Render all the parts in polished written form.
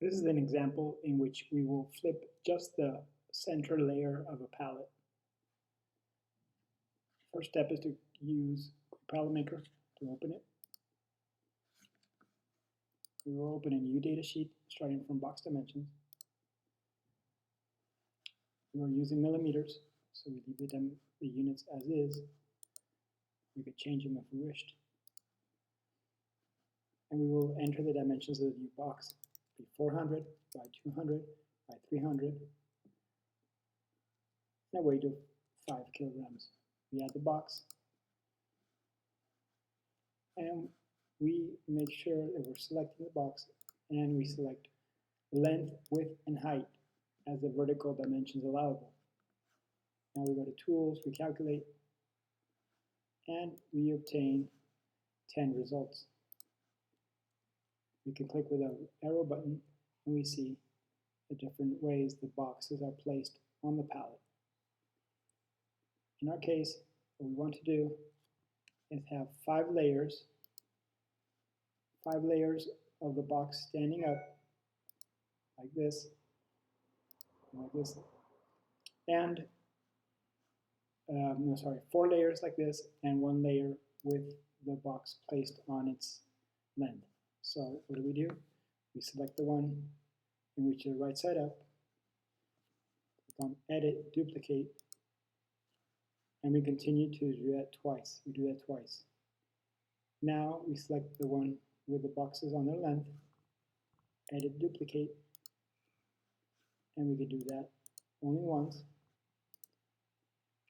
This is an example in which we will flip just the center layer of a pallet. First step is to use Pallet Maker to open it. We will open a new data sheet starting from box dimensions. We are using millimeters, so we leave the units as is. We could change them if we wished. And we will enter the dimensions of the new box. Be 400 by 200 by 300, and a weight of 5 kilograms. We add the box, and we make sure that we're selecting the box, and we select length, width, and height as the vertical dimensions allowable. Now we go to Tools, we calculate, and we obtain 10 results. We can click with the arrow button, and we see the different ways the boxes are placed on the pallet. In our case, what we want to do is have 5 layers of the box standing up like this, and 4 layers like this, and 1 layer with the box placed on its length. So what do? We select the one in which is right side up, click on Edit, Duplicate, and we continue to do that twice. We do that twice. Now we select the one with the boxes on their length, Edit, Duplicate, and we can do that only once.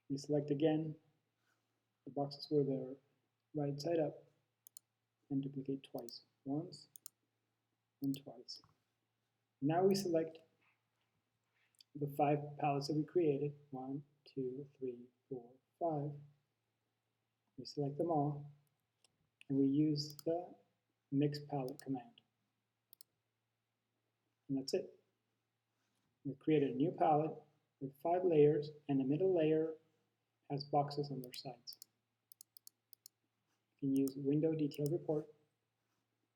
We select again the boxes where they're right side up and duplicate twice. Once and twice. Now we select the 5 pallets that we created. 1, 2, 3, 4, 5. We select them all, and we use the Mix Pallet command. And that's it. We've created a new pallet with 5 layers, and the middle layer has boxes on their sides. You can use Window Detail Report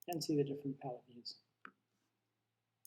and see the different pallet views.